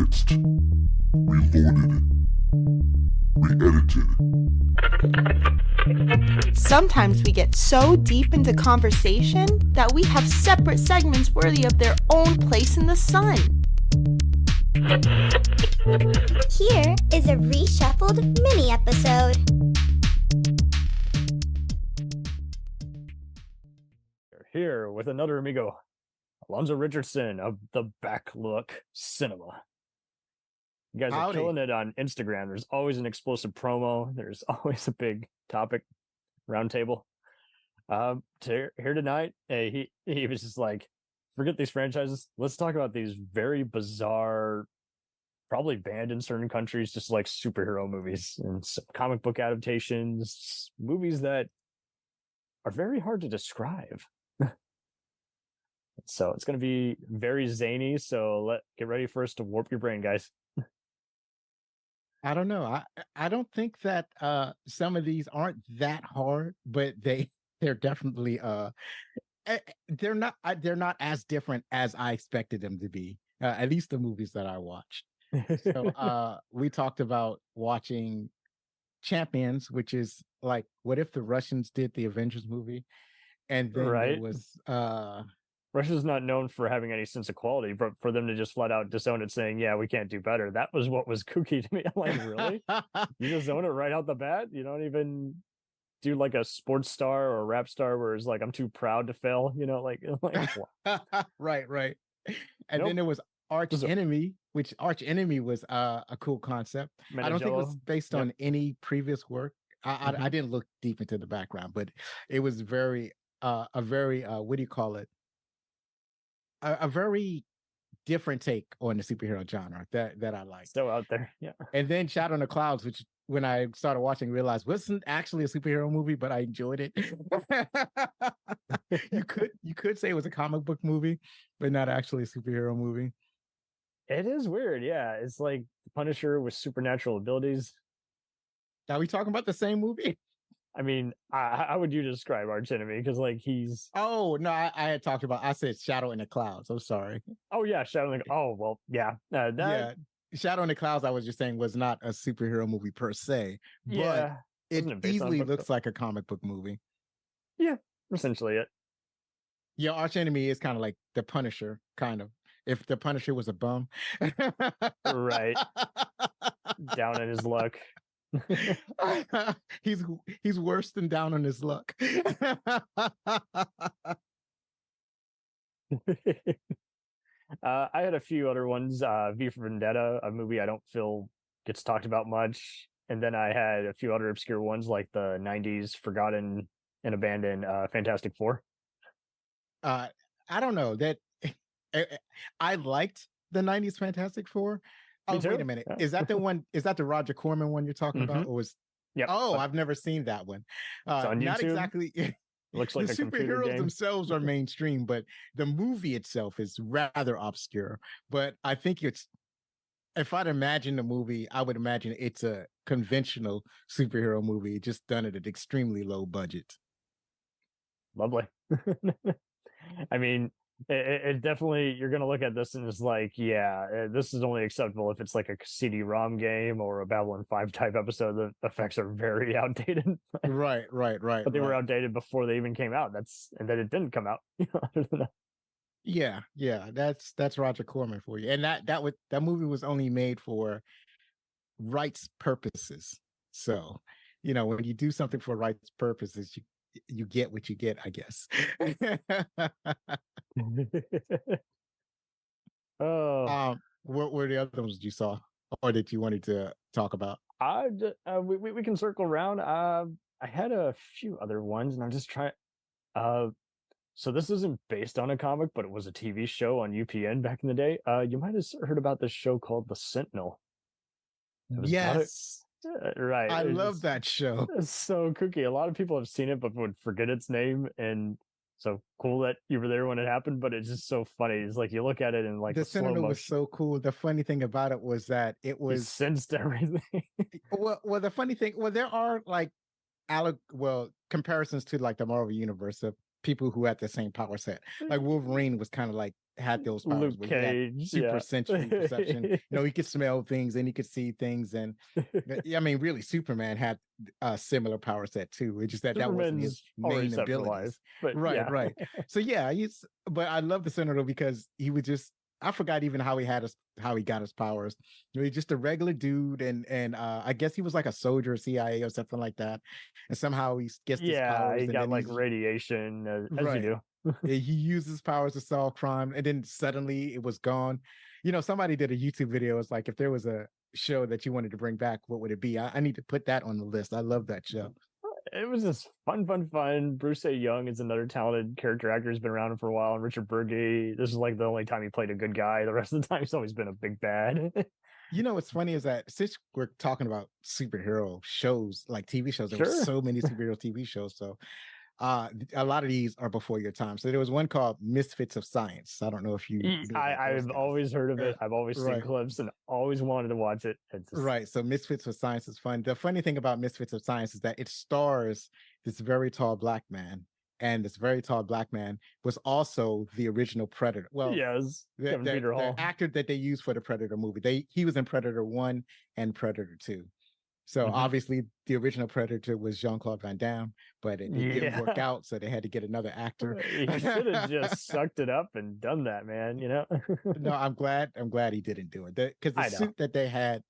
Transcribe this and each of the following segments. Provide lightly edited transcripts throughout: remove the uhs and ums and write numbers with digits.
remixed, reloaded, re-edited. Sometimes we get so deep into conversation that we have separate segments worthy of their own place in the sun. Here is a reshuffled mini episode. We're here with another amigo, Alonzo Richardson of the Backlook Cinema. You guys are killing it on Instagram. There's always an explosive promo. There's always a big topic roundtable. Here tonight, he was just like, forget these franchises. Let's talk about these very bizarre, probably banned in certain countries, just like superhero movies and comic book adaptations, movies that are very hard to describe. So it's going to be very zany. So get ready for us to warp your brain, guys. I don't know. I don't think that some of these aren't that hard, but they're definitely they're not as different as I expected them to be. At least the movies that I watched. So we talked about watching Champions, which is like, what if the Russians did the Avengers movie? And then there was Russia's not known for having any sense of quality, but for them to just flat out disown it, saying, yeah, we can't do better. That was what was kooky to me. I'm like, really? You disown it right out the bat? You don't even do like a sports star or a rap star where it's like, I'm too proud to fail, like right. And then there was Arch Enemy, which Arch Enemy was a cool concept. I don't think it was based on any previous work. I didn't look deep into the background, but it was very what do you call it? A very different take on the superhero genre that I like. Still out there, yeah. And then Shadow in the Clouds, which when I started watching, realized wasn't actually a superhero movie, but I enjoyed it. You could say it was a comic book movie, but not actually a superhero movie. It is weird, yeah. It's like the Punisher with supernatural abilities. Are we talking about the same movie? I mean, how would you describe Arch Enemy? Because like he's... Oh, no, I said Shadow in the Clouds. I'm sorry. Oh, yeah, Shadow in the... Oh, well, yeah. Yeah, Shadow in the Clouds, I was just saying, was not a superhero movie per se, but it easily looks like a comic book movie. Yeah, essentially it. Yeah, Arch Enemy is kind of like the Punisher, kind of. If the Punisher was a bum. Right. Down in his luck. He's worse than down on his luck. I had a few other ones. V for Vendetta, a movie I don't feel gets talked about much, and then I had a few other obscure ones like the 90s forgotten and abandoned Fantastic Four. I don't know that I liked the 90s Fantastic Four. Oh, wait a minute. Yeah. Is that the one? Is that the Roger Corman one you're talking about? Or was? Yeah. Oh, I've never seen that one. Not exactly. Looks like the superheroes themselves are mainstream, but the movie itself is rather obscure. But I think if I'd imagine the movie, I would imagine it's a conventional superhero movie, just done at an extremely low budget. Lovely. I mean, it definitely, you're going to look at this and it's like, yeah, this is only acceptable if it's like a CD-ROM game or a Babylon 5 type episode. The effects are very outdated. Right. But they were outdated before they even came out. And then it didn't come out. Yeah, that's Roger Corman for you. And that movie was only made for rights purposes. So, when you do something for rights purposes, you get what you get, I guess. What were the other ones you saw or that you wanted to talk about? We can circle around. I had a few other ones and I'm just trying. So this isn't based on a comic, but it was a TV show on UPN back in the day. You might have heard about this show called The Sentinel. Yes. Right. I love that show. It's so kooky. A lot of people have seen it, but would forget its name. And so cool that you were there when it happened, but it's just so funny. It's like you look at it and like the Sentinel was so cool. The funny thing about it was that it was... He sensed everything. well, the funny thing... Well, there are like comparisons to like the Marvel Universe of people who had the same power set. Like Wolverine was kind of like had those powers Luke where he had Cage, super sensory perception. You know, he could smell things and he could see things. And I mean, really, Superman had a similar power set too. It's just that that wasn't his main abilities. Right. So yeah, but I love the Senator because he would just, I forgot even how he got his powers. You know, he's just a regular dude, and I guess he was like a soldier, CIA or something like that. And somehow he gets his powers. He got like radiation, as you do. He uses powers to solve crime, and then suddenly it was gone. You know, somebody did a YouTube video. It's like, if there was a show that you wanted to bring back, what would it be? I need to put that on the list. I love that show. It was just fun. Bruce A. Young is another talented character actor who's been around for a while. And Richard Burgay, this is like the only time he played a good guy. The rest of the time, he's always been a big bad. You know, what's funny is that since we're talking about superhero shows, like TV shows, there were so many superhero TV shows. So a lot of these are before your time. So there was one called Misfits of Science. I don't know if you I've always heard of it. I've always seen clips and always wanted to watch it. Right. So Misfits of Science is fun. The funny thing about Misfits of Science is that it stars this very tall black man. And this very tall black man was also the original Predator. Well, yes, the actor that they used for the Predator movie. He was in Predator 1 and Predator 2. So obviously the original Predator was Jean-Claude Van Damme, but it didn't work out, so they had to get another actor. He should have just sucked it up and done that, man. You know? No, I'm glad he didn't do it, because the suit that they had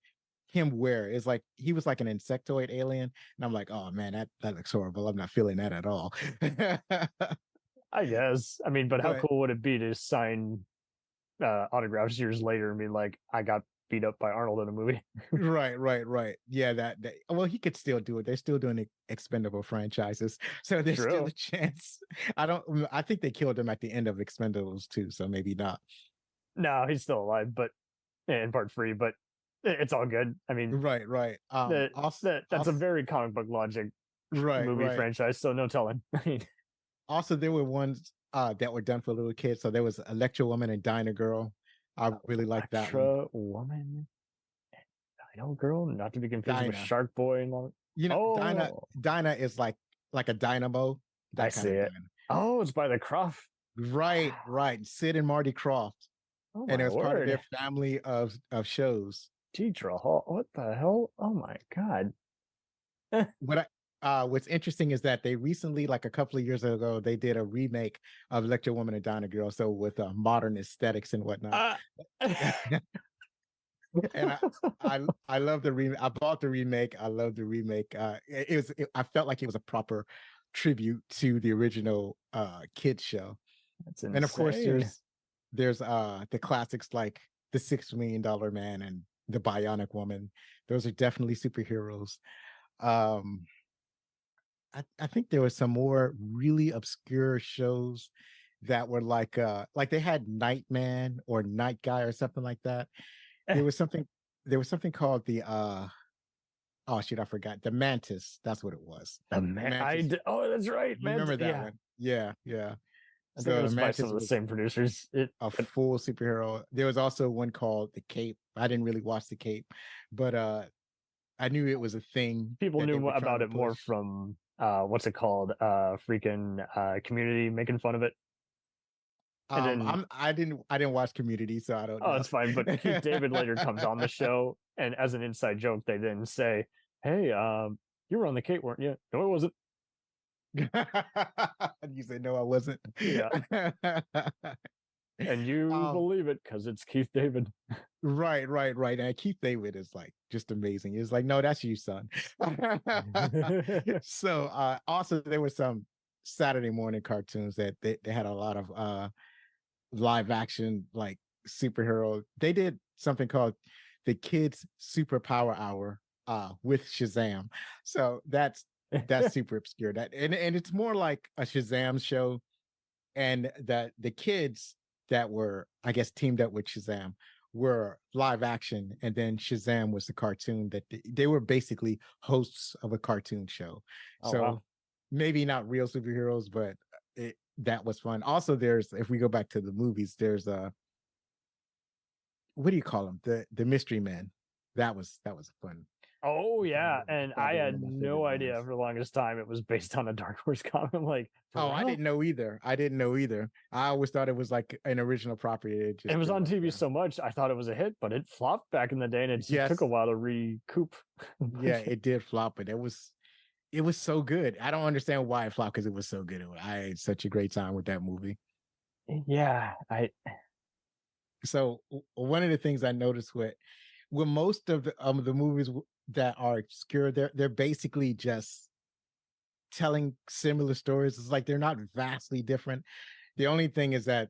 him wear is like, he was like an insectoid alien, and I'm like, oh man, that looks horrible. I'm not feeling that at all. I guess. I mean, but how cool would it be to sign autographs years later and be like, I got beat up by Arnold in a movie? Right. Yeah, that well, he could still do it. They're still doing expendable franchises, so there's still a chance. I think they killed him at the end of Expendables too, so maybe not. No, he's still alive, but in part 3, but it's all good. I mean, right. That's a very comic book logic movie franchise, so no telling. Also, there were ones that were done for little kids. So there was Electro Woman and Dino Girl. I really like that one. Electro Woman and Dino Girl, not to be confused with Shark Boy. You know, Dinah is like a dynamo. I see it. Oh, it's by the Croft. Right. Sid and Marty Croft. Oh, and it was part of their family of shows. Deidre Hall. What the hell? Oh my god. What's interesting is that they recently, like a couple of years ago, they did a remake of Electro Woman and Dino Girl, so with modern aesthetics and whatnot. And I love the remake. I bought the remake. I love the remake. I felt like it was a proper tribute to the original kids show. That's insane. And of course, there's the classics like the $6 Million Man and the Bionic Woman. Those are definitely superheroes. I think there was some more really obscure shows that were like they had Nightman or Night Guy or something like that. There was something called the oh shit, I forgot. The Mantis. That's what it was. The Mantis. Oh, that's right. You remember that one? Yeah. I think it was by some of the same producers. A full superhero. There was also one called The Cape. I didn't really watch The Cape, but I knew it was a thing. People knew about it more from what's it called? Freaking Community making fun of it. I didn't watch Community, so I don't know. Oh, it's fine. But Keith David later comes on the show, and as an inside joke, they then say, "Hey, you were on The Cape, weren't you?" No, I wasn't. You say no, I wasn't. Yeah. And you believe it because it's Keith David. Right. And Keith David is like just amazing. He's like, no, that's you, son. So also there were some Saturday morning cartoons that they had a lot of live action like superhero. They did something called the Kids Superpower Hour with Shazam. So that's super obscure. And it's more like a Shazam show, and that the kids that were, I guess, teamed up with Shazam were live action, and then Shazam was the cartoon that they were basically hosts of a cartoon show. So maybe not real superheroes, but that was fun. Also, if we go back to the movies, there's what do you call them? The Mystery Men. That was fun. Oh yeah, and I Probably one had of my no favorite idea ones. for the longest time it was based on a Dark Horse comic. I'm like, for Oh, I real? didn't know either. I didn't know either. I always thought it was like an original property. It It just was grew on up. TV Yeah. so much, I thought it was a hit, but it flopped back in the day, and it just took a Yes. while to recoup. Yeah, it did flop, but it was so good. I don't understand why it flopped because it was so good. I had such a great time with that movie. Yeah, So one of the things I noticed with most of the movies that are obscure, they're basically just telling similar stories. It's like they're not vastly different. The only thing is that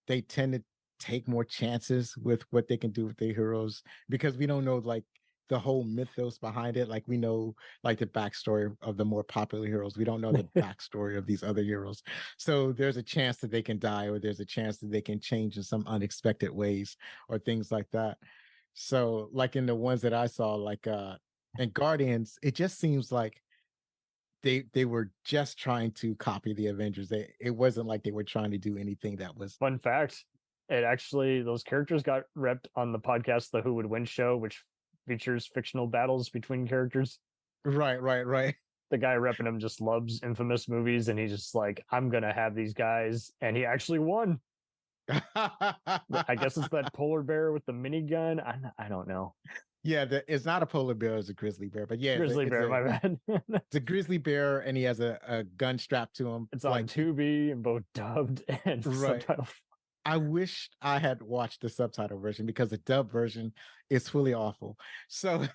they tend to take more chances with what they can do with their heroes because we don't know like the whole mythos behind it. Like we know like the backstory of the more popular heroes. We don't know the backstory of these other heroes. So there's a chance that they can die, or there's a chance that they can change in some unexpected ways or things like that. So like in the ones that I saw, like in Guardians, it just seems like they were just trying to copy the Avengers. It wasn't like they were trying to do anything that was fun fact, it actually those characters got repped on the podcast, the Who Would Win show, which features fictional battles between characters. right. The guy repping him just loves infamous movies, and he's just like, I'm gonna have these guys, and he actually won. I guess it's that polar bear with the minigun. I don't know. Yeah, it's not a polar bear, it's a grizzly bear. But yeah, Grizzly bear, my bad. it's a grizzly bear, and he has a gun strapped to him. It's on Tubi and both dubbed and right. subtitled. I wish I had watched the subtitle version because the dub version is fully awful. So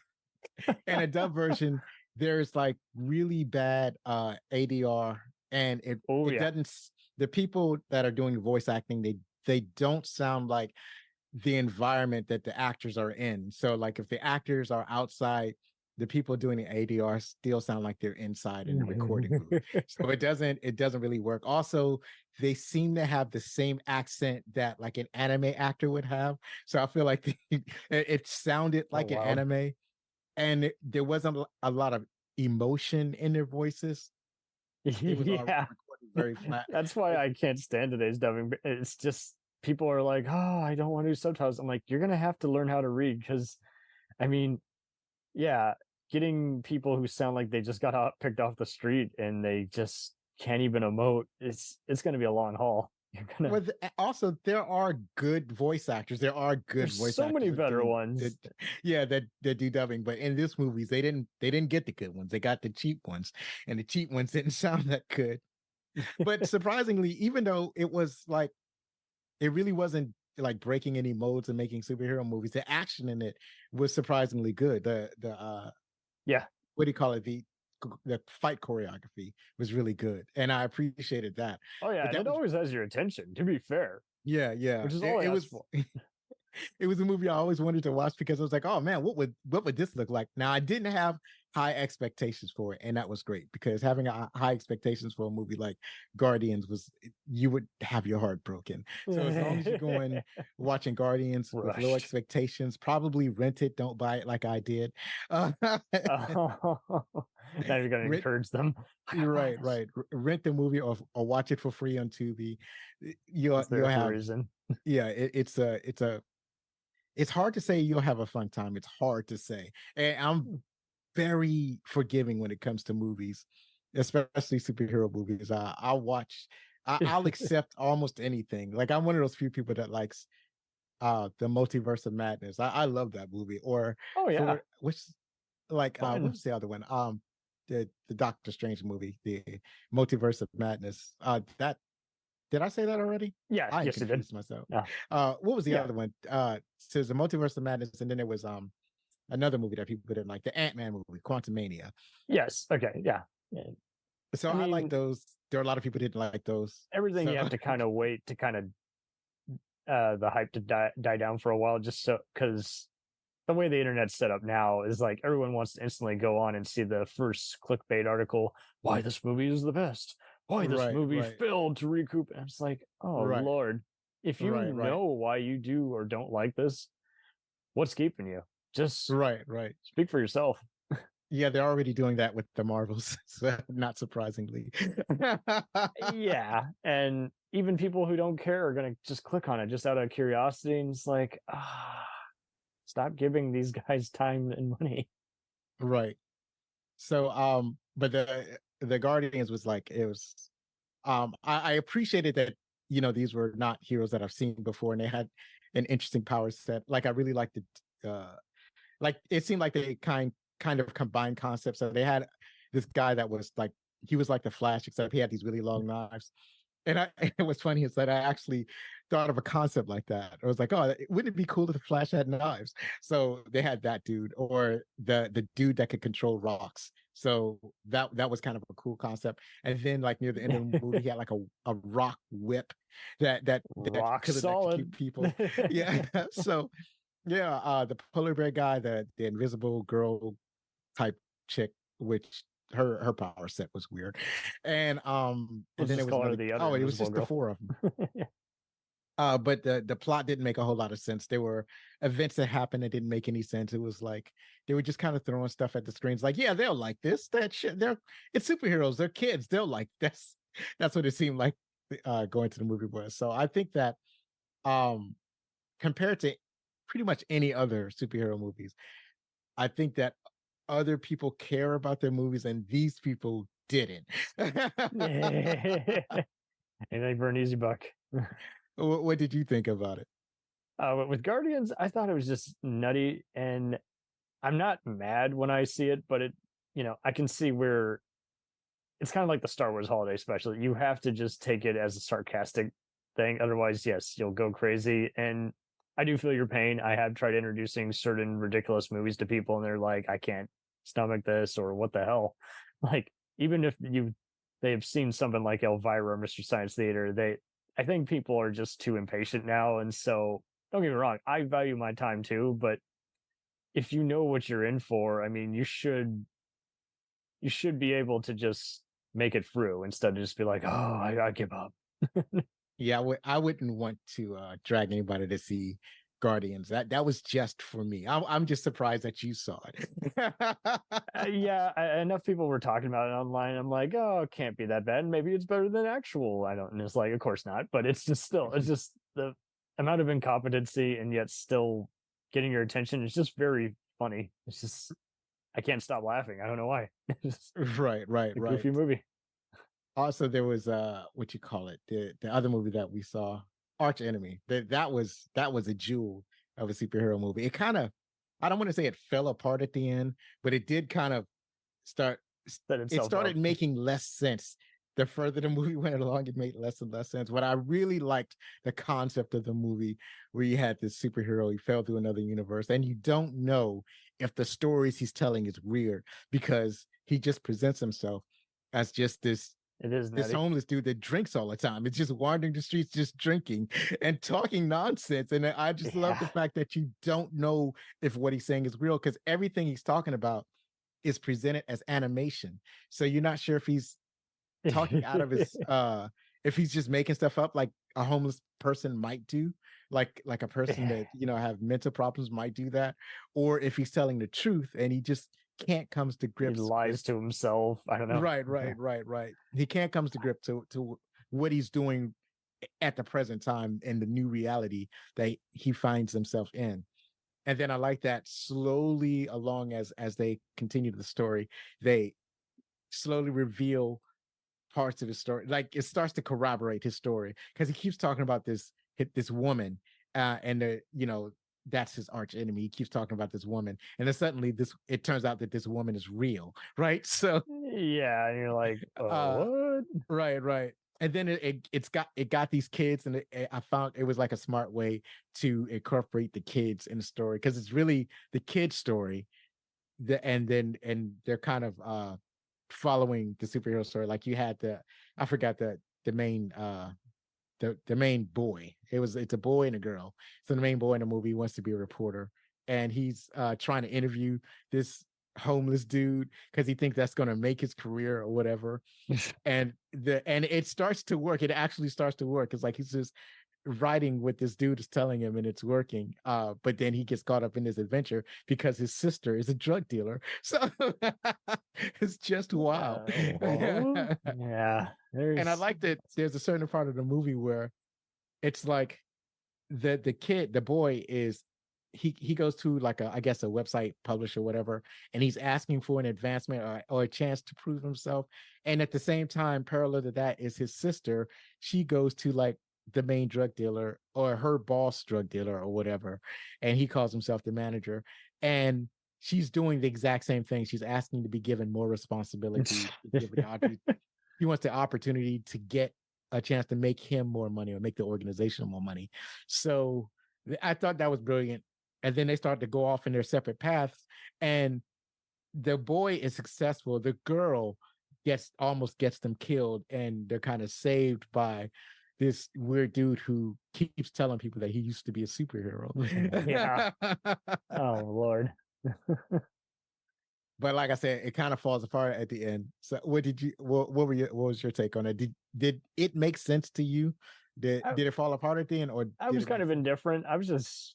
in a dub version, there's like really bad ADR, and it doesn't. The people that are doing voice acting, they don't sound like the environment that the actors are in. So like if the actors are outside, the people doing the ADR still sound like they're inside in the recording booth. So it doesn't really work. Also, they seem to have the same accent that like an anime actor would have. So I feel like it sounded like an anime, and there wasn't a lot of emotion in their voices. It was all very flat. That's why I can't stand today's dubbing. It's just people are like, oh, I don't want to do subtitles. I'm like, you're gonna have to learn how to read, because I mean, yeah, getting people who sound like they just got picked off the street and they just can't even emote, it's gonna be a long haul. Also, there are good voice actors. There are good voice so actors. Many better ones. That do dubbing. But in this movies, they didn't get the good ones. They got the cheap ones, and the cheap ones didn't sound that good. But surprisingly, even though it was like, it really wasn't like breaking any molds and making superhero movies, the action in it was surprisingly good. What do you call it? The fight choreography was really good, and I appreciated that. Oh yeah, and it always has your attention, to be fair. Yeah, which is all it was for. It was a movie I always wanted to watch because I was like, oh man, what would this look like? Now I didn't have high expectations for it, and that was great, because having high expectations for a movie like Guardians you would have your heart broken. So as long as you're going watching Guardians with low expectations, probably rent it, don't buy it like I did. Now you're gonna encourage them. Right. Rent the movie or watch it for free on Tubi. You'll have reason. Yeah, it's hard to say you'll have a fun time. It's hard to say. And I'm very forgiving when it comes to movies, especially superhero movies. I'll accept almost anything. Like I'm one of those few people that likes the Multiverse of Madness. I love that movie. Or what was the other one? The Doctor Strange movie, the Multiverse of Madness. Did I say that already? Yeah, I yes, you did. Myself. Yeah. What was the other one? So the Multiverse of Madness, and then there was another movie that people didn't like, the Ant-Man movie, Quantumania. Yes. Okay. Yeah. So I like those. There are a lot of people didn't like those. Everything you have to kind of wait to kind of the hype to die down for a while, just so, because the way the internet's set up now is like everyone wants to instantly go on and see the first clickbait article, why this movie is the best. Why this movie failed to recoup. And it's like, oh Lord, if you know why you do or don't like this, what's keeping you? Just speak for yourself. Yeah, they're already doing that with the Marvels, so not surprisingly. Yeah, and even people who don't care are gonna just click on it just out of curiosity, and it's like, stop giving these guys time and money. Right. So but the Guardians was like, it was I appreciated that, these were not heroes that I've seen before, and they had an interesting power set. Like I really liked it. Like it seemed like they kind of combined concepts. So they had this guy that was like, he was like the Flash, except he had these really long knives. And it was funny is that I actually thought of a concept like that. I was like, oh, wouldn't it be cool if the Flash had knives? So they had that dude, or the dude that could control rocks. So that was kind of a cool concept. And then like near the end of the movie, he had like a rock whip that Rock could solid electrocute people. Yeah. So yeah, the polar bear guy, the invisible girl type chick, which her power set was weird. And Let's then there just was call her another, the other oh, it was invisible just the girl. four of them. But the plot didn't make a whole lot of sense. There were events that happened that didn't make any sense. It was like they were just kind of throwing stuff at the screens, like, yeah, they'll like this, that shit. It's superheroes, they're kids, they'll like this. That's what it seemed like going to the movie was. So I think that compared to pretty much any other superhero movies, I think that other people care about their movies and these people didn't. Anything for an easy buck. What did you think about it? With Guardians, I thought it was just nutty, and I'm not mad when I see it, but I can see where it's kind of like the Star Wars holiday special. You have to just take it as a sarcastic thing. Otherwise, yes, you'll go crazy. And I do feel your pain. I have tried introducing certain ridiculous movies to people, and they're like, I can't stomach this, or what the hell. Like, even if they've seen something like Elvira or Mystery Science Theater, I think people are just too impatient now. And so, don't get me wrong, I value my time too, but if you know what you're in for, I mean, you should be able to just make it through instead of just be like, oh, I give up. Yeah, I wouldn't want to drag anybody to see Guardians. That was just for me. I'm just surprised that you saw it. Yeah, enough people were talking about it online. I'm like, oh, it can't be that bad. Maybe it's better than actual. I don't. And it's like, of course not. But it's just the amount of incompetency and yet still getting your attention. It's just very funny. It's just I can't stop laughing. I don't know why. It's Right, a goofy movie. Also, there was what you call it, the other movie that we saw, Arch Enemy. That was a jewel of a superhero movie. It kind of, I don't want to say it fell apart at the end, but it did kind of start. It started making less sense. The further the movie went along, it made less and less sense. But I really liked the concept of the movie, where you had this superhero, he fell through another universe, and you don't know if the stories he's telling is weird, because he just presents himself as just this homeless dude that drinks all the time. It's just wandering the streets, just drinking and talking nonsense. And I just love the fact that you don't know if what he's saying is real, because everything he's talking about is presented as animation. So you're not sure if he's talking out of his if he's just making stuff up, like a homeless person might do, like a person that have mental problems might do that, or if he's telling the truth and he just can't comes to grips. He lies to himself. I don't know. Right. He can't comes to grip to what he's doing at the present time in the new reality that he finds himself in. And then I like that slowly along as they continue the story, they slowly reveal parts of his story. Like it starts to corroborate his story, because he keeps talking about this woman, and that's his arch enemy. He keeps talking about this woman, and then suddenly it turns out that this woman is real, right? So yeah, and you're like, what? Right. And then it got these kids, and I found it was like a smart way to incorporate the kids in the story, because it's really the kids' story, and they're kind of following the superhero story. Like you had I forgot the main the main boy. It's a boy and a girl. So the main boy in the movie wants to be a reporter, and he's trying to interview this homeless dude because he thinks that's going to make his career or whatever. and it starts to work. It actually starts to work. It's like he's just writing what this dude is telling him, and it's working. But then he gets caught up in this adventure because his sister is a drug dealer. So it's just wow. Yeah. And I like that there's a certain part of the movie where it's like the boy is he goes to like I guess a website publisher or whatever, and he's asking for an advancement or a chance to prove himself. And at the same time, parallel to that is his sister. She goes to like the main drug dealer or her boss drug dealer or whatever, and he calls himself the manager. And she's doing the exact same thing. She's asking to be given more responsibility. He wants the opportunity to get a chance to make him more money or make the organization more money. So I thought that was brilliant. And then they start to go off in their separate paths, and the boy is successful. The girl almost gets them killed, and they're kind of saved by this weird dude who keeps telling people that he used to be a superhero. Yeah. Oh Lord. But like I said, it kind of falls apart at the end. So what was your take on it? Did it make sense to you? Did it fall apart at the end, or I was kind of indifferent. I was just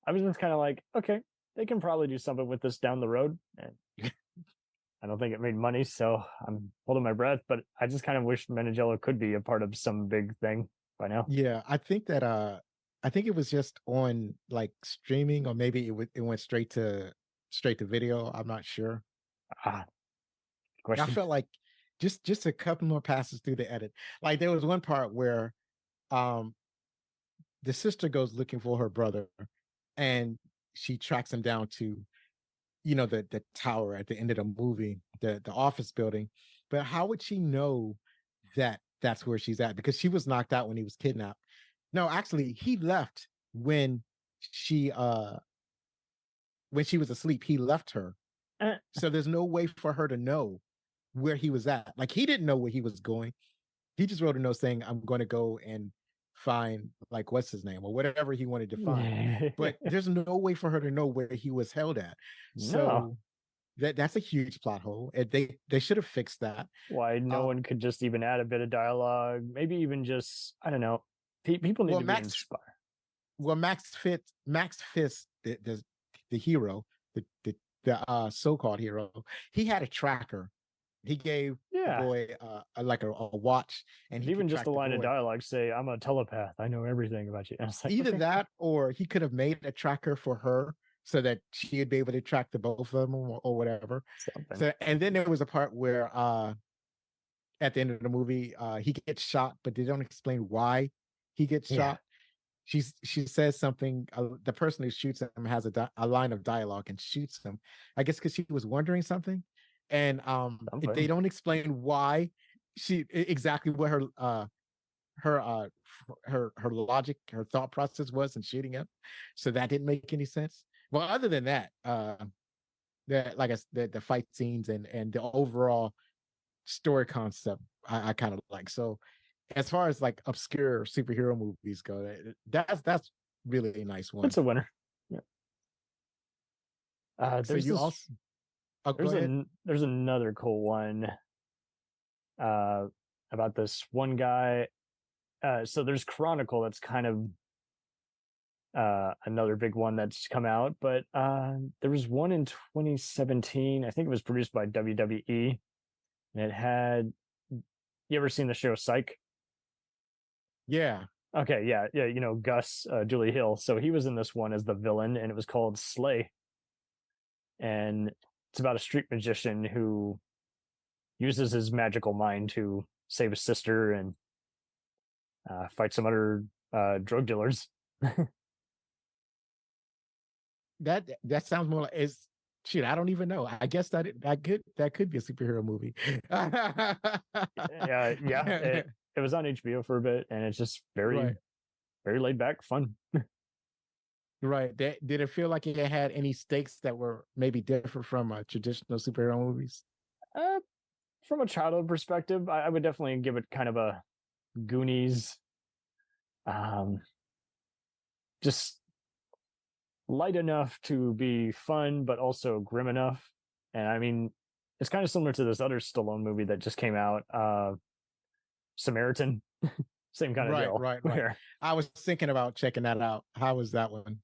kind of like, okay, they can probably do something with this down the road. And I don't think it made money, so I'm holding my breath. But I just kind of wish Meneghello could be a part of some big thing by now. Yeah, I think it was just on like streaming, or maybe it went straight to video. I'm not sure. Question. I felt like just a couple more passes through the edit. Like there was one part where the sister goes looking for her brother, and she tracks him down to, the tower at the end of the movie, the office building. But how would she know that that's where she's at? Because she was knocked out when he was kidnapped. No, actually, he left when she was asleep. He left her. So there's no way for her to know where he was at. Like he didn't know where he was going. He just wrote a note saying, I'm going to go and find like what's his name or whatever he wanted to find. But there's no way for her to know where he was held at. So that's a huge plot hole. And they should have fixed that. Why no one could just even add a bit of dialogue? Maybe even just, I don't know. People need to be inspired. Well, Max Fist, the hero, the so-called hero, he had a tracker. He gave the boy like a watch, and he even just a line of dialogue say, "I'm a telepath. I know everything about you." And it's like, either that, or he could have made a tracker for her so that she'd be able to track the both of them, or whatever. Something. So, and then there was a part where at the end of the movie, he gets shot, but they don't explain why he gets shot. She says something. The person who shoots him has a line of dialogue and shoots him. I guess because she was wondering something, and they don't explain why exactly what her logic, her thought process was in shooting him. So that didn't make any sense. Well, other than that, the fight scenes and the overall story concept, I kind of like. So as far as like obscure superhero movies go, that's really a nice one. It's a winner. Yeah. There's another cool one about this one guy. So there's Chronicle, that's kind of another big one that's come out, but there was one in 2017. I think it was produced by WWE, and it had. You ever seen the show Psych? Yeah. Okay. Yeah. Gus, Julie Hill. So he was in this one as the villain, and it was called Slay. And it's about a street magician who uses his magical mind to save his sister and fight some other drug dealers. That sounds more like shit. I don't even know. I guess that could be a superhero movie. Yeah. It was on HBO for a bit, and it's just very laid back, fun. Right. Did it feel like it had any stakes that were maybe different from traditional superhero movies? From a childhood perspective, I would definitely give it kind of a Goonies, just light enough to be fun, but also grim enough. And I mean, it's kind of similar to this other Stallone movie that just came out, Samaritan. Same kind of deal. Right. I was thinking about checking that out. How was that one?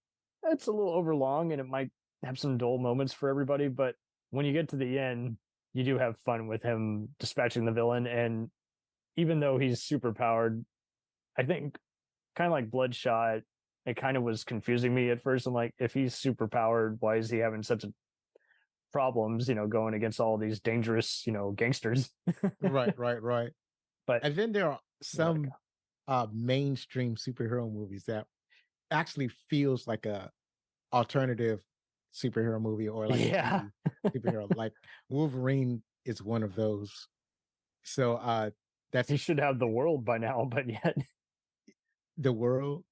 It's a little overlong, and it might have some dull moments for everybody, but when you get to the end, you do have fun with him dispatching the villain. And even though he's super powered, I think kind of like Bloodshot, it kind of was confusing me at first. I'm like, if he's super powered, why is he having such problems, going against all these dangerous, gangsters? Right. But And then there are some mainstream superhero movies that actually feels like a alternative superhero movie, or like yeah, a superhero. Like Wolverine is one of those. So that's he should have the world by now, but yet the world.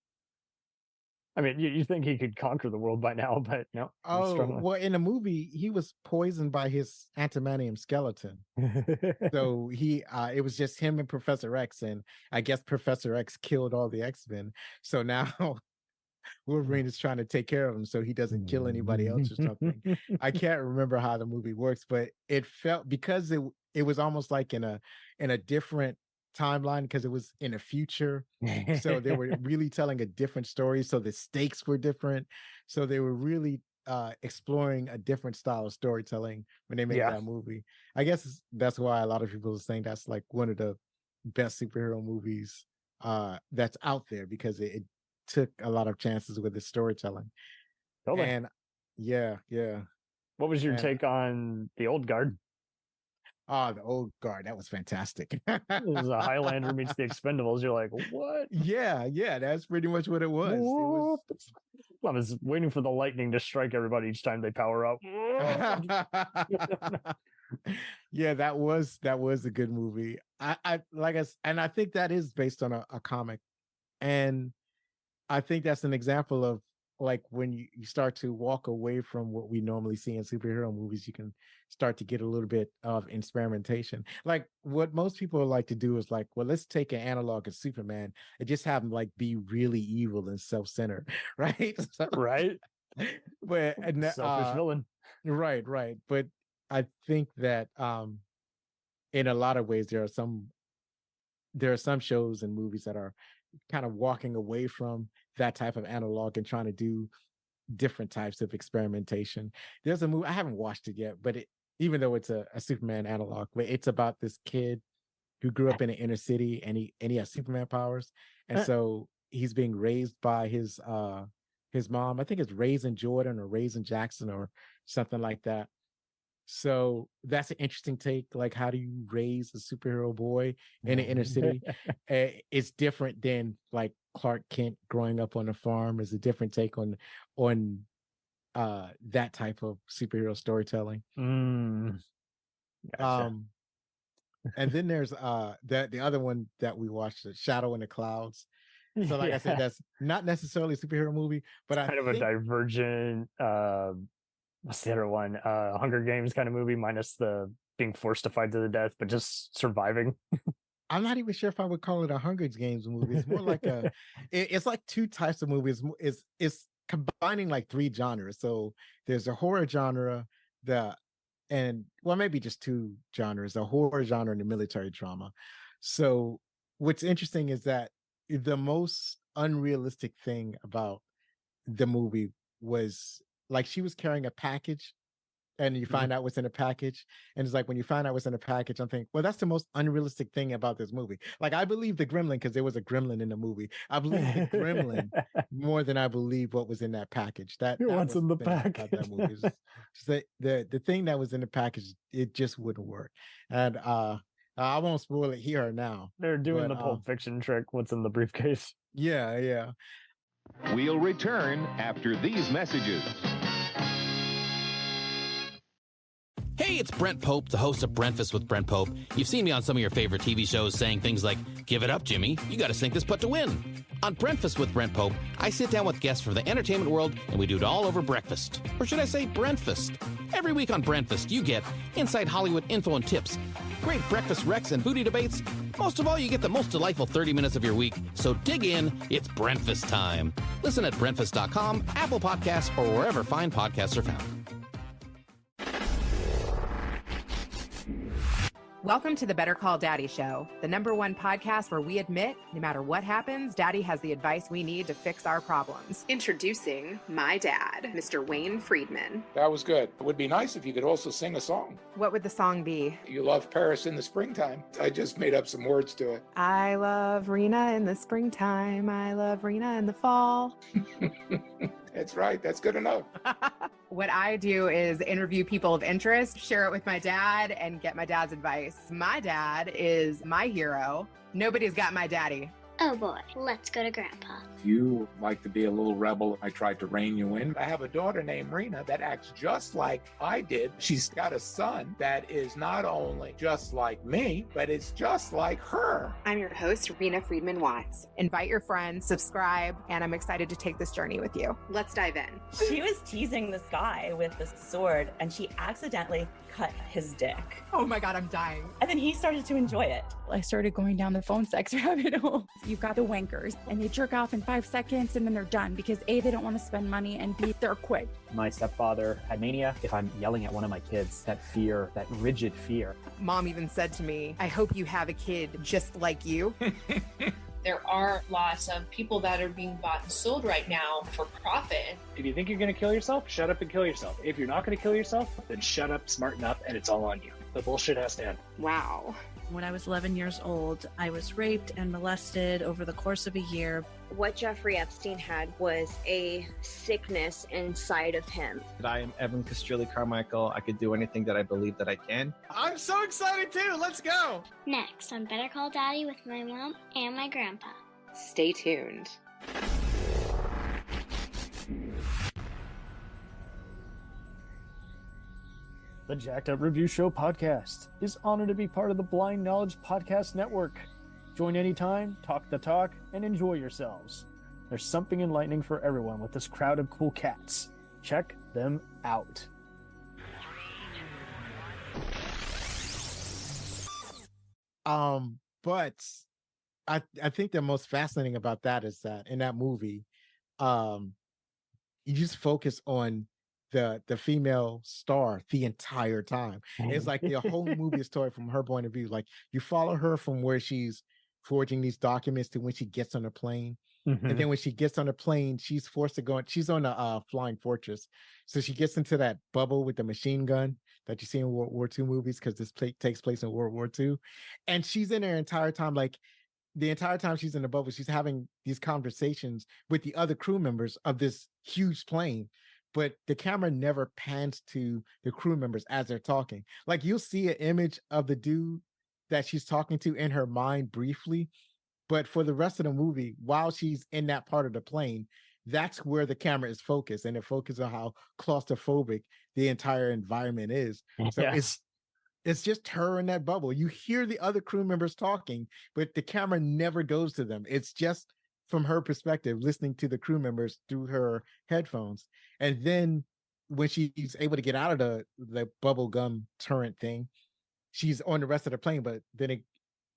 I mean, you think he could conquer the world by now, but no. Oh, well, in the movie, he was poisoned by his antimanium skeleton. So it was just him and Professor X, and I guess Professor X killed all the X-Men. So now Wolverine is trying to take care of him so he doesn't kill anybody else or something. I can't remember how the movie works, but it felt, because it was almost like in a different timeline, because it was in the future, so they were really telling a different story, so the stakes were different, so they were really exploring a different style of storytelling when they made that movie. I guess that's why a lot of people are saying that's like one of the best superhero movies that's out there, because it took a lot of chances with the storytelling. Totally. And yeah. What was your take on the old guard? The old guard, that was fantastic. It was a Highlander meets the Expendables. You're like, what? Yeah, that's pretty much what it was. I was waiting for the lightning to strike everybody each time they power up. Yeah, that was a good movie. And I think that is based on a comic, and I think that's an example of, like, when you start to walk away from what we normally see in superhero movies, you can start to get a little bit of experimentation. Like, what most people like to do is like, well, let's take an analog of Superman and just have him like be really evil and self-centered, right? Right. But selfish villain. Right. But I think that in a lot of ways there are some shows and movies that are kind of walking away from that type of analog and trying to do different types of experimentation. There's a movie, I haven't watched it yet, but even though it's a Superman analog, but it's about this kid who grew up in an inner city, and he has Superman powers, and so he's being raised by his mom. I think it's Raising Jordan or Raising Jackson or something like that. So that's an interesting take. Like, how do you raise a superhero boy in an inner city? It's different than like Clark Kent growing up on a farm. Is a different take on that type of superhero storytelling. Gotcha. And then there's the other one that we watched, Shadow in the Clouds. So like I said, that's not necessarily a superhero movie, but it's kind of a divergent what's the other one? Hunger Games kind of movie, minus the being forced to fight to the death, but just surviving. I'm not even sure if I would call it a Hunger Games movie. It's more like it's like two types of movies. It's combining like three genres. So there's a horror genre, maybe just two genres, a horror genre and a military drama. So what's interesting is that the most unrealistic thing about the movie was, like, she was carrying a package, and you find out what's in a package. And it's like, when you find out what's in a package, I'm thinking, well, that's the most unrealistic thing about this movie. Like, I believe the gremlin because there was a gremlin in the movie. I believe the gremlin more than I believe what was in that package. What's in the package? That movie. The thing that was in the package, it just wouldn't work. And I won't spoil it here or now. They're doing the Pulp Fiction trick. What's in the briefcase? Yeah. We'll return after these messages. Hey, it's Brent Pope, the host of Breakfast with Brent Pope. You've seen me on some of your favorite TV shows saying things like, "Give it up, Jimmy. You got to sink this putt to win." On Breakfast with Brent Pope, I sit down with guests from the entertainment world, and we do it all over breakfast. Or should I say Brentfast? Every week on Breakfast, you get inside Hollywood info and tips, great breakfast recs and foodie debates. Most of all, you get the most delightful 30 minutes of your week. So dig in. It's Breakfast time. Listen at Breakfast.com, Apple Podcasts, or wherever fine podcasts are found. Welcome to the Better Call Daddy Show, the #1 podcast where we admit no matter what happens, Daddy has the advice we need to fix our problems. Introducing my dad, Mr. Wayne Friedman. That was good. It would be nice if you could also sing a song. What would the song be? You love Paris in the springtime. I just made up some words to it. I love Rena in the springtime. I love Rena in the fall. That's right. That's good enough. What I do is interview people of interest, share it with my dad, and get my dad's advice. My dad is my hero. Nobody's got my daddy. Oh boy, let's go to Grandpa. If you like to be a little rebel, I tried to rein you in. I have a daughter named Rena that acts just like I did. She's got a son that is not only just like me, but it's just like her. I'm your host, Rena Friedman Watts. Invite your friends, subscribe, and I'm excited to take this journey with you. Let's dive in. She was teasing this guy with this sword, and she accidentally cut his dick. Oh my God, I'm dying. And then he started to enjoy it. I started going down the phone sex rabbit hole. You've got the wankers, and they jerk off in 5 seconds, and then they're done because A, they don't want to spend money, and B, they're quick. My stepfather had mania. If I'm yelling at one of my kids, that fear, that rigid fear. Mom even said to me, I hope you have a kid just like you. There are lots of people that are being bought and sold right now for profit. If you think you're going to kill yourself, shut up and kill yourself. If you're not going to kill yourself, then shut up, smarten up, and it's all on you. The bullshit has to end. Wow. When I was 11 years old, I was raped and molested over the course of a year. What Jeffrey Epstein had was a sickness inside of him. I am Evan Castrilli Carmichael. I could do anything that I believe that I can. I'm so excited too. Let's go. Next on Better Call Daddy with my mom and my grandpa. Stay tuned. The Jacked Up Review Show podcast is honored to be part of the Blind Knowledge Podcast Network. Join anytime, talk the talk, and enjoy yourselves. There's something enlightening for everyone with this crowd of cool cats. Check them out. But I think the most fascinating about that is that in that movie, you just focus on the female star the entire time. It's like the whole movie story from her point of view. Like you follow her from where she's forging these documents to when she gets on a plane. Mm-hmm. And then when she gets on a plane, she's forced to go. She's on a flying fortress. So she gets into that bubble with the machine gun that you see in World War II movies, because this takes place in World War II. And she's in her entire time, like the entire time she's in the bubble, she's having these conversations with the other crew members of this huge plane. But the camera never pans to the crew members as they're talking. Like you'll see an image of the dude that she's talking to in her mind briefly, but for the rest of the movie, while she's in that part of the plane, that's where the camera is focused, and it focuses on how claustrophobic the entire environment is. So yes. It's just her in that bubble. You hear the other crew members talking, but the camera never goes to them. It's just from her perspective, listening to the crew members through her headphones. And then when she's able to get out of the bubble gum turret thing, she's on the rest of the plane, but then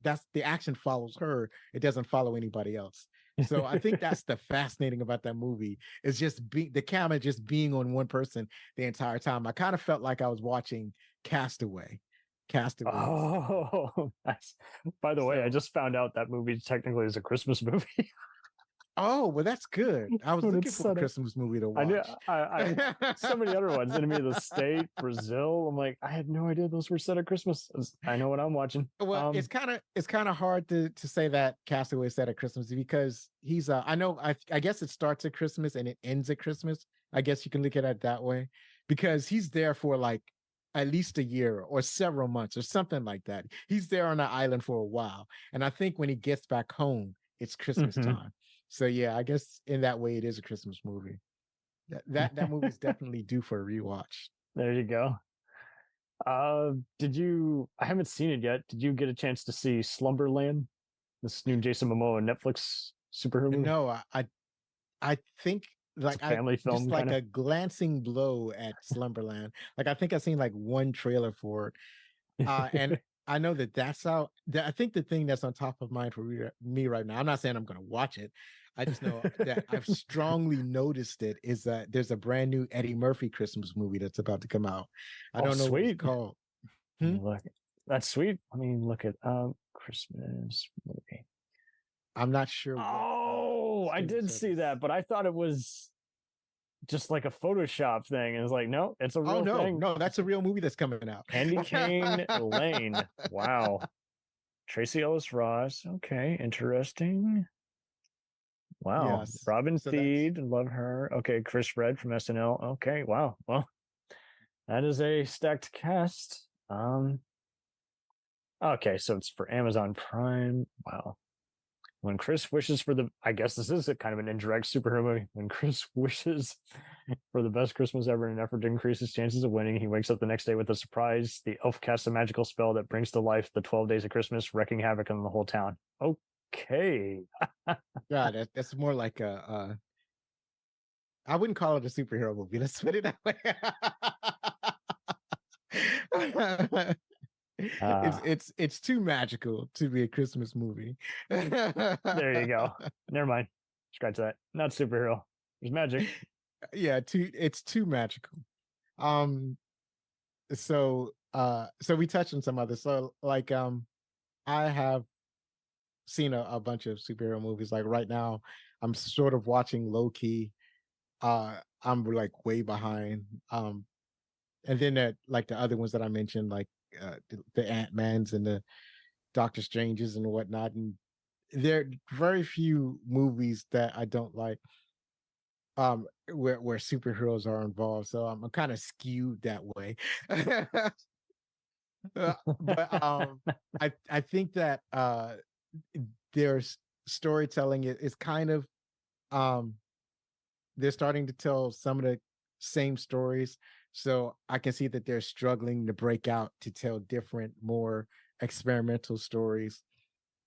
that's the action follows her. It doesn't follow anybody else. So I think that's the fascinating about that movie, is just the camera just being on one person the entire time. I kind of felt like I was watching Castaway. Oh, nice. By the way, I just found out that movie technically is a Christmas movie. Oh, well, that's good. I was looking for a Christmas movie to watch. I so many other ones. Enemy of the State, Brazil. I'm like, I had no idea those were set at Christmas. I know what I'm watching. Well, it's kind of hard to say that Castaway is set at Christmas, because he's I guess it starts at Christmas and it ends at Christmas. I guess you can look at it that way, because he's there for like at least a year or several months or something like that. He's there on the island for a while. And I think when he gets back home, it's Christmas time. So yeah, I guess in that way it is a Christmas movie. That movie is definitely due for a rewatch. There you go. I haven't seen it yet. Did you get a chance to see Slumberland? This new Jason Momoa Netflix superhero movie? No, I think like family film, just like a glancing blow at Slumberland. Like I think I've seen like one trailer for it. And I know that's out. I think the thing that's on top of mind for me right now, I'm not saying I'm going to watch it. I just know that I've strongly noticed it, is that there's a brand new Eddie Murphy Christmas movie that's about to come out. I don't know what it's called. That's sweet. Let me look at Christmas movie. I'm not sure. Oh, I did see that, but I thought it was just like a Photoshop thing. And it's like, no, it's a real thing. No, that's a real movie that's coming out. Candy Cane Lane. Wow. Tracy Ellis Ross. Okay, interesting. Wow. Yes. Robin Thede, love her. Okay, Chris Redd from SNL. Okay, wow. Well, that is a stacked cast. Okay, so it's for Amazon Prime. Wow. When Chris wishes for I guess this is a kind of an indirect superhero movie. When Chris wishes for the best Christmas ever in an effort to increase his chances of winning, he wakes up the next day with a surprise. The elf casts a magical spell that brings to life the 12 days of Christmas, wreaking havoc on the whole town. Okay. God, that's more like a I wouldn't call it a superhero movie. Let's put it that way. It's too magical to be a Christmas movie. There you go. Never mind. Scratch that. Not superhero. There's magic. Yeah, it's too magical. So we touched on some others. So like I have seen a bunch of superhero movies. Like right now, I'm sort of watching low key. I'm like way behind. And then like the other ones that I mentioned, like the Ant-Mans and the Doctor Stranges and whatnot. And there are very few movies that I don't like where superheroes are involved. So I'm kind of skewed that way. But I think that there's storytelling is kind of they're starting to tell some of the same stories. So I can see that they're struggling to break out to tell different, more experimental stories.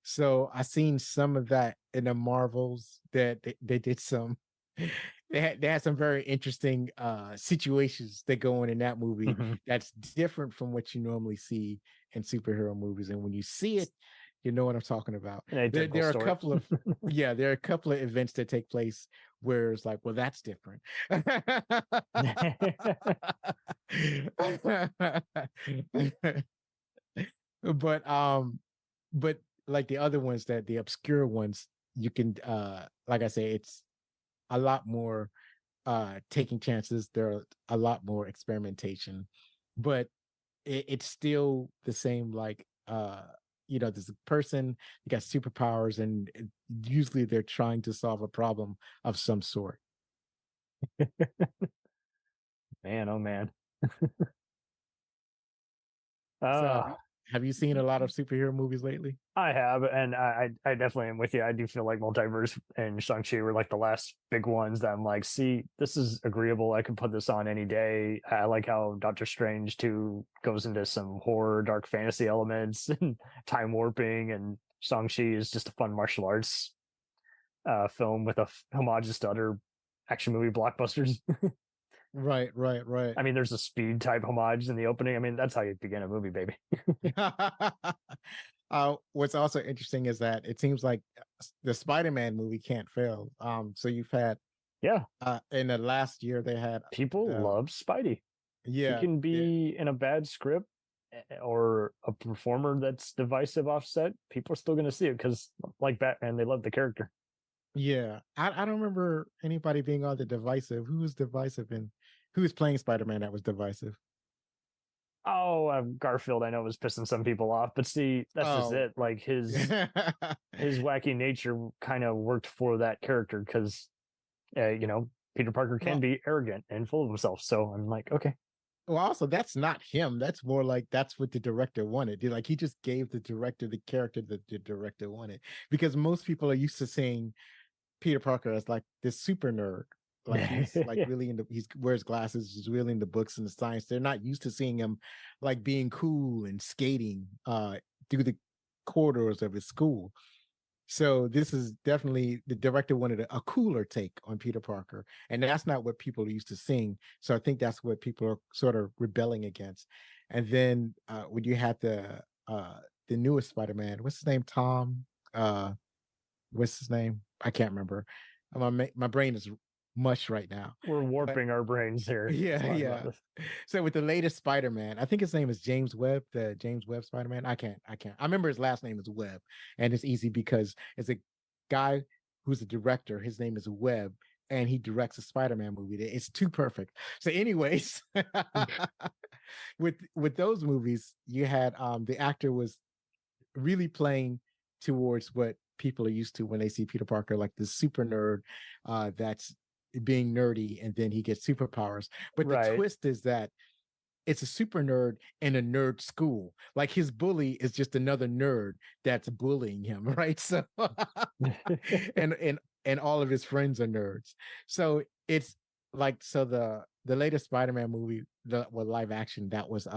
So I seen some of that in the Marvels that they did some. They had some very interesting situations that go on in that movie that's different from what you normally see in superhero movies. And when you see it, you know what I'm talking about. There are a couple of there are a couple of events that take place where it's like, well, that's different. But like the other ones, that the obscure ones, you can like I say, it's a lot more taking chances. There are a lot more experimentation, but it's still the same. Like there's a person, you got superpowers, and usually they're trying to solve a problem of some sort. Man, oh man. So, have you seen a lot of superhero movies lately? I have, and I definitely am with you. I do feel like Multiverse and Shang-Chi were like the last big ones that I'm like, see, this is agreeable. I could put this on any day. I like how Doctor Strange 2 goes into some horror, dark fantasy elements and time warping, and Shang-Chi is just a fun martial arts film with a homages to other action movie blockbusters. Right. I mean, there's a speed type homage in the opening. I mean, that's how you begin a movie, baby. What's also interesting is that it seems like the Spider-Man movie can't fail. So you've had in the last year they had people love Spidey. Yeah, he can be in a bad script or a performer that's divisive offset. People are still going to see it because, like Batman, they love the character. Yeah, I don't remember anybody being all the divisive. Who was divisive and who was playing Spider-Man that was divisive? Oh, Garfield, I know, was pissing some people off, but see, that's just it. Like his wacky nature kind of worked for that character because, Peter Parker can be arrogant and full of himself. So I'm like, okay. Well, also, that's not him. That's more like that's what the director wanted. Like he just gave the director the character that the director wanted, because most people are used to seeing Peter Parker as like this super nerd. Like he's like really he wears glasses, is really into books and the science. They're not used to seeing him like being cool and skating through the corridors of his school. So this is definitely, the director wanted a cooler take on Peter Parker, and that's not what people are used to seeing. So I think that's what people are sort of rebelling against. And then when you had the newest Spider-Man, what's his name? Tom. What's his name? I can't remember. My brain is mush right now. We're warping our brains here. Yeah. So with the latest Spider-Man, I think his name is James Webb, the James Webb Spider-Man. I can't. I remember his last name is Webb, and it's easy because it's a guy who's a director. His name is Webb, and he directs a Spider-Man movie. It's too perfect. So, anyways, with those movies, you had the actor was really playing towards what people are used to when they see Peter Parker, like the super nerd that's being nerdy, and then he gets superpowers. But the twist is that it's a super nerd in a nerd school. Like his bully is just another nerd that's bullying him, right? So and all of his friends are nerds. So it's like, so the latest Spider-Man movie, the live action, that was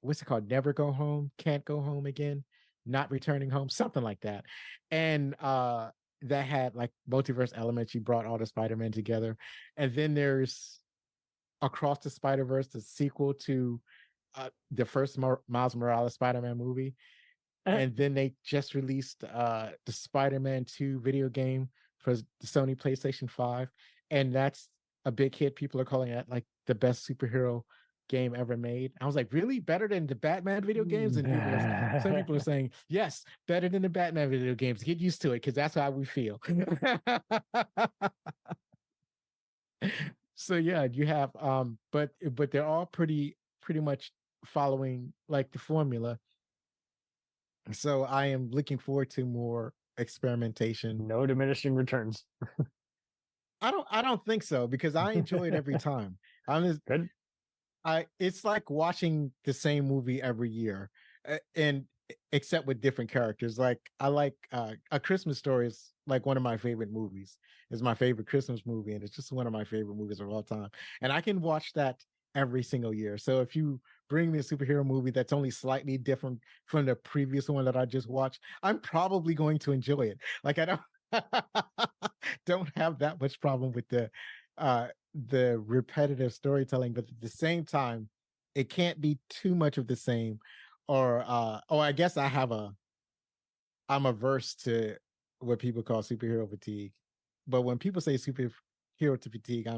what's it called? Never Go Home, Can't Go Home Again, Not Returning Home, something like that. And that had like multiverse elements. You brought all the Spider-Man together. And then there's Across the Spider-Verse, the sequel to the first Miles Morales Spider-Man movie. And then they just released the Spider-Man 2 video game for the Sony PlayStation 5. And that's a big hit. People are calling that like the best superhero game ever made. I was like, really? Better than the Batman video games? And some people are saying, yes, better than the Batman video games. Get used to it, because that's how we feel. So yeah, you have but they're all pretty much following like the formula. So I am looking forward to more experimentation. No diminishing returns. I don't think so, because I enjoy it every time. Good. It's like watching the same movie every year, and except with different characters. Like I like A Christmas Story is like one of my favorite movies. It's my favorite Christmas movie, and it's just one of my favorite movies of all time. And I can watch that every single year. So if you bring me a superhero movie that's only slightly different from the previous one that I just watched, I'm probably going to enjoy it. Like I don't have that much problem with the repetitive storytelling, but at the same time, it can't be too much of the same. Or I guess I'm averse to what people call superhero fatigue. But when people say superhero fatigue,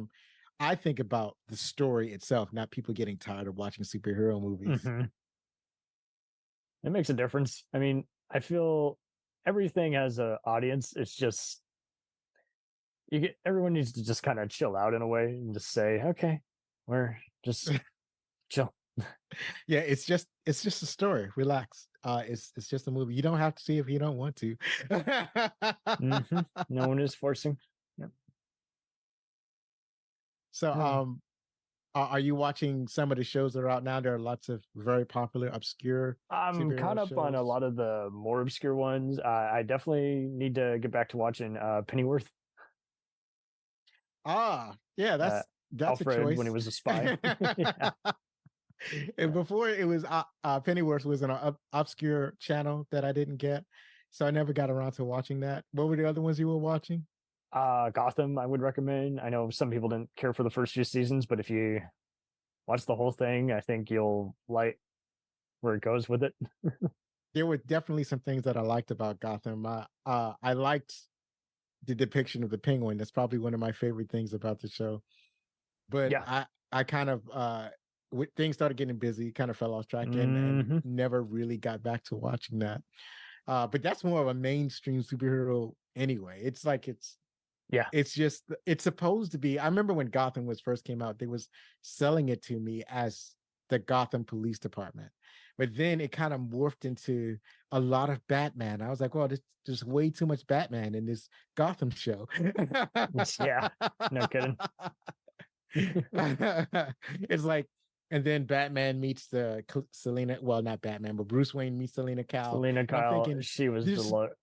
I think about the story itself, not people getting tired of watching superhero movies. Mm-hmm. It makes a difference. I mean, I feel everything has an audience. It's just everyone needs to just kind of chill out in a way and just say, okay, we're just chill. Yeah, it's just a story. Relax. It's just a movie. You don't have to see it if you don't want to. Mm-hmm. No one is forcing. Yep. So, are you watching some of the shows that are out now? There are lots of very popular, obscure. I'm caught up on a lot of the more obscure ones. I definitely need to get back to watching Pennyworth. Yeah, that's Alfred a choice. When he was a spy. Yeah. And before it was Pennyworth was an obscure channel that I didn't get, so I never got around to watching that. What were the other ones you were watching? Gotham, I would recommend. I know some people didn't care for the first few seasons, but if you watch the whole thing, I think you'll like where it goes with it. There were definitely some things that I liked about Gotham. I liked the depiction of the Penguin. That's probably one of my favorite things about the show. But yeah. I kind of things started getting busy, kind of fell off track, and never really got back to watching that. But that's more of a mainstream superhero anyway. It's supposed to be. I remember when Gotham first came out, they was selling it to me as the Gotham Police Department. But then it kind of morphed into a lot of Batman. I was like, well, there's way too much Batman in this Gotham show. Yeah, no kidding. It's like, and then Batman meets not Batman, but Bruce Wayne meets Selena Kyle. Selena Kyle, she was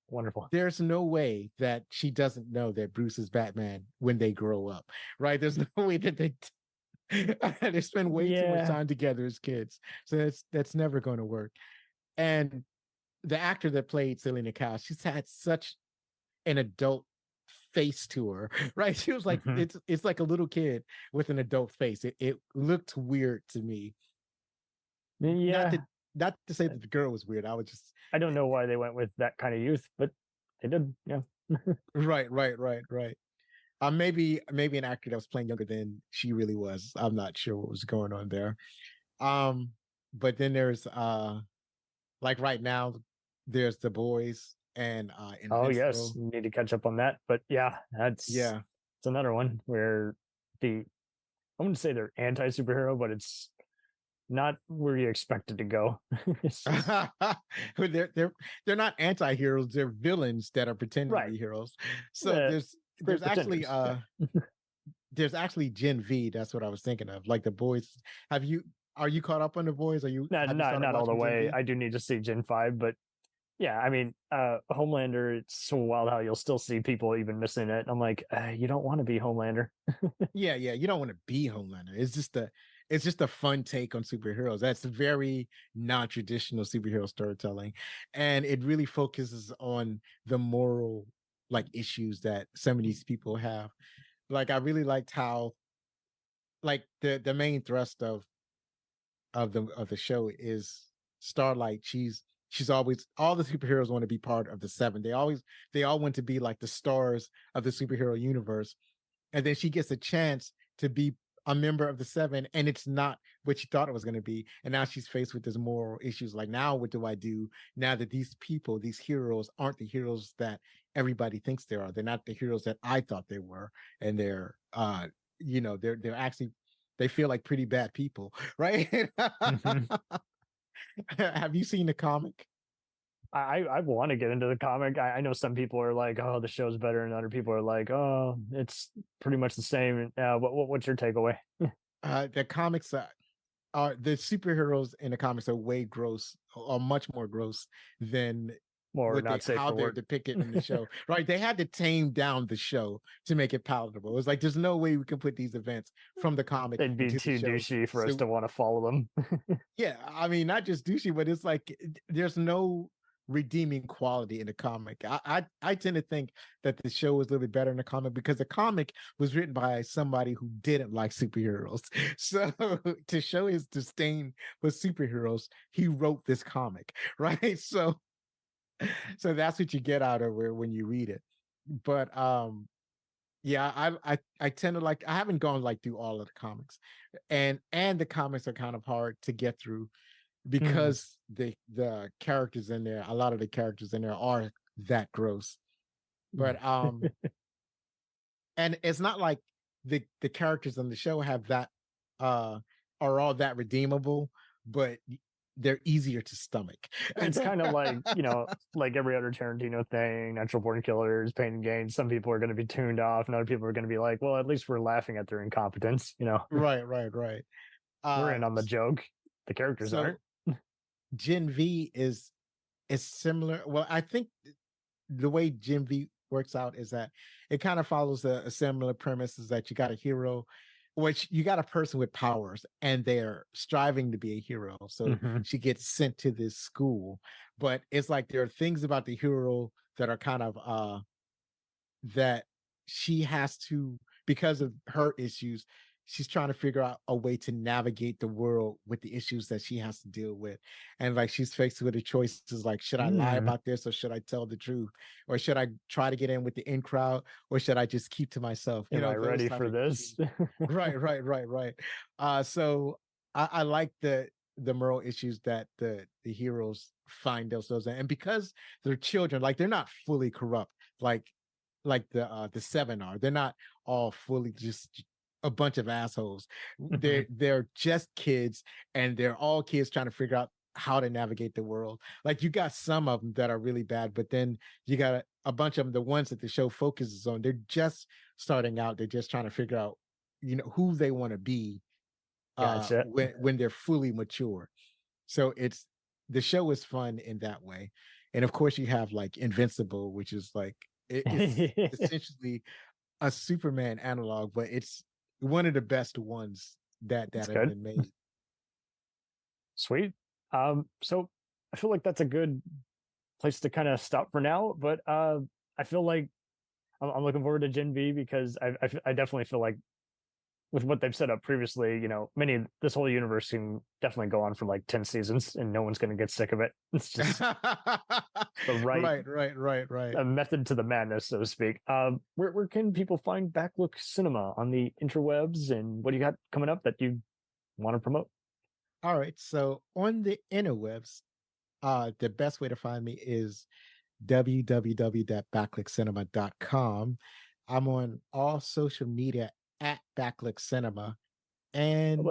wonderful. There's no way that she doesn't know that Bruce is Batman when they grow up, right? There's no way that they spend way too much time together as kids. So that's never going to work. And the actor that played Selena Kyle, she's had such an adult face to her, right? She was like, it's like a little kid with an adult face. It looked weird to me. Yeah. Not to say that the girl was weird. I don't know why they went with that kind of youth, but they did. Yeah. Right. Maybe an actor that was playing younger than she really was. I'm not sure what was going on there. But then there's like right now, there's The Boys and Oh yes, Invincible. need to catch up on that. But yeah, it's another one where I wouldn't say they're anti superhero, but it's not where you expect it to go. They're not anti-heroes, they're villains that are pretending to be heroes. So there's actually there's actually Gen V. That's what I was thinking of. Like The Boys. Are you caught up on The Boys? Are you not all the way? I do need to see Gen 5, but yeah, I mean, Homelander, it's so wild how you'll still see people even missing it. I'm like, you don't want to be Homelander. yeah, you don't want to be Homelander. It's just a fun take on superheroes. That's very non-traditional superhero storytelling. And it really focuses on the moral like issues that some of these people have. Like I really liked how like the main thrust of the show is Starlight. She's always, all the superheroes want to be part of the Seven. They all want to be like the stars of the superhero universe. And then she gets a chance to be a member of the Seven, and it's not what she thought it was going to be. And now she's faced with these moral issues. Like, now what do I do now that these people, these heroes, aren't the heroes that everybody thinks they are? They're not the heroes that I thought they were. And they're they're actually, they feel like pretty bad people, right? Have you seen the comic? I want to get into the comic. I know some people are like, oh, the show's better, and other people are like, oh, it's pretty much the same. What's your takeaway? The comics are the superheroes in the comics are much more gross than how they're depicted in the show. Right? They had to tame down the show to make it palatable. It was like, there's no way we can put these events from the comic. They'd be too douchey for us to want to follow them. Yeah, I mean, not just douchey, but it's like there's no redeeming quality in the comic. I tend to think that the show was a little bit better in the comic because the comic was written by somebody who didn't like superheroes. So to show his disdain for superheroes, he wrote this comic, right? So that's what you get out of it when you read it. But yeah, I tend to like, I haven't gone like through all of the comics, and the comics are kind of hard to get through because the characters in there, a lot of the characters in there are that gross. But and it's not like the characters on the show have that are all that redeemable, but they're easier to stomach. It's kind of like, like every other Tarantino thing, natural born killers, pain and gain. Some people are going to be tuned off, and other people are going to be like, well, at least we're laughing at their incompetence, Right. We're in on the joke. The characters aren't. Gen V is similar. Well, I think the way Gen V works out is that it kind of follows a similar premise, is that you got a hero, which you got a person with powers, and they're striving to be a hero. So she gets sent to this school, but it's like there are things about the hero that are kind of that she has to, because of her issues, she's trying to figure out a way to navigate the world with the issues that she has to deal with. And like, she's faced with the choices like, should I lie about this, or should I tell the truth? Or should I try to get in with the in crowd, or should I just keep to myself? Am I ready for this? Right. So I like the moral issues that the heroes find themselves in. And because they're children, like, they're not fully corrupt, like the Seven are. They're not all fully just a bunch of assholes. They're just kids, and they're all kids trying to figure out how to navigate the world. Like, you got some of them that are really bad, but then you got a bunch of them, the ones that the show focuses on, they're just starting out. They're just trying to figure out, who they want to be when they're fully mature. So the show is fun in that way. And of course you have like Invincible, which is like, it's essentially a Superman analog, but it's one of the best ones that have been made. Sweet. So I feel like that's a good place to kind of stop for now, but I feel like I'm looking forward to Gen V, because I definitely feel like with what they've set up previously, this whole universe can definitely go on for like 10 seasons and no one's going to get sick of it. It's just the right. A method to the madness, so to speak. Where can people find Backlook Cinema on the interwebs, and what do you got coming up that you want to promote? All right. So on the interwebs, the best way to find me is www.backlookcinema.com. I'm on all social media at Backlook Cinema, and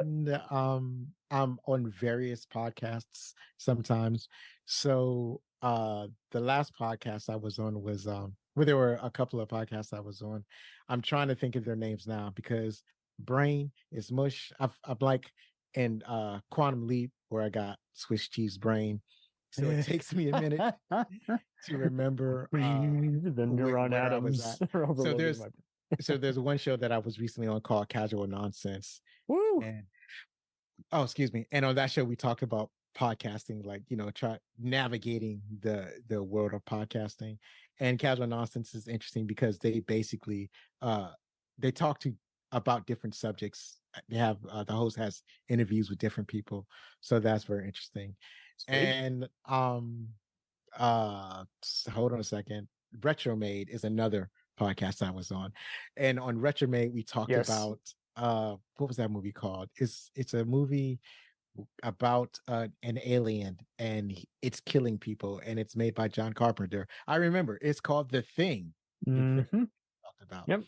I'm on various podcasts sometimes. So the last podcast I was on was there were a couple of podcasts I was on. I'm trying to think of their names now because brain is mush. I'm like in Quantum Leap where I got Swiss cheese brain. So it takes me a minute to remember the neuron atoms. So there's one show that I was recently on called Casual Nonsense. Woo! And on that show we talked about podcasting, like try navigating the world of podcasting. And Casual Nonsense is interesting because they basically they talk about different subjects. They have the host has interviews with different people, so that's very interesting. Sweet. And hold on a second. Retromade is another podcast I was on, and on Retromade we talked about what was that movie called? It's a movie about an alien and it's killing people, and it's made by John Carpenter. I remember it's called The Thing. Mm-hmm. Talked about. Yep.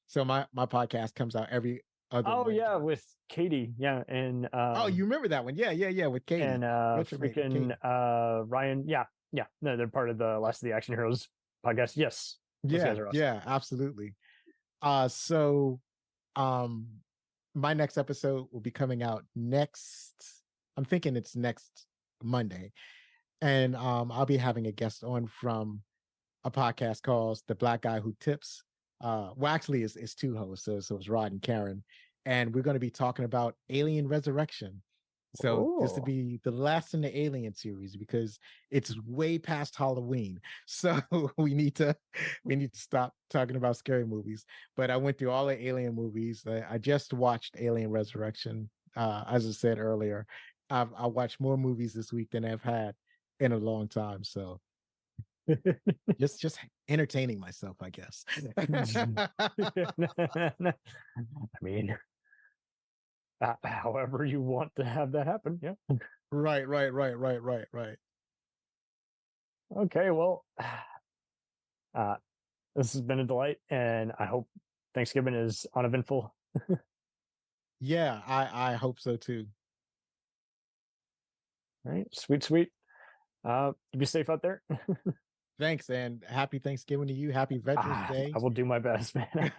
So my podcast comes out every other Monday. Yeah, with Katie. Yeah, and you remember that one? Yeah, with Katie and freaking Ryan. Yeah. No, they're part of the Last of the Action Heroes podcast. Yes. Yeah, awesome. Yeah, absolutely. So my next episode will be coming out I'm thinking it's next Monday. And I'll be having a guest on from a podcast called The Black Guy Who Tips. Actually it's two hosts, so it's Rod and Karen. And we're going to be talking about Alien Resurrection. So this will be the last in the Alien series because it's way past Halloween. So we need to stop talking about scary movies. But I went through all the Alien movies. I just watched Alien Resurrection. As I said earlier, I watched more movies this week than I've had in a long time. So just entertaining myself, I guess. I mean, however you want to have that happen. Yeah. Right. Okay. Well, this has been a delight, and I hope Thanksgiving is uneventful. Yeah, I hope so too. All right. Sweet. Be safe out there. Thanks, and happy Thanksgiving to you. Happy Veterans Day. I will do my best, man.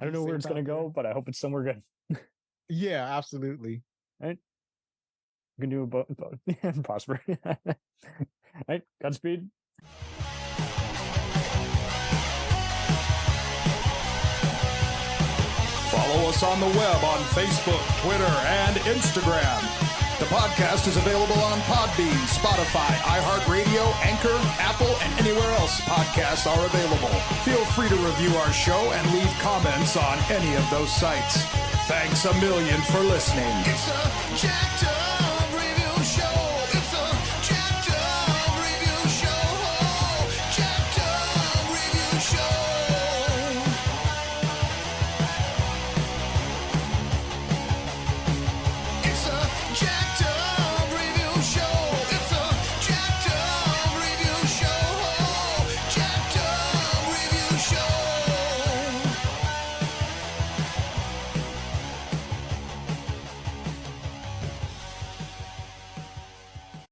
I don't know where it's going to go, but I hope it's somewhere good. Yeah, absolutely. All right. You can do both and prosper. All right. Godspeed. Follow us on the web on Facebook, Twitter, and Instagram. The podcast is available on Podbean, Spotify, iHeartRadio, Anchor, Apple, and anywhere else podcasts are available. Feel free to review our show and leave comments on any of those sites. Thanks a million for listening. It's a jacked up review show. It's a jacked up review show. Jacked up review show. It's a jacked up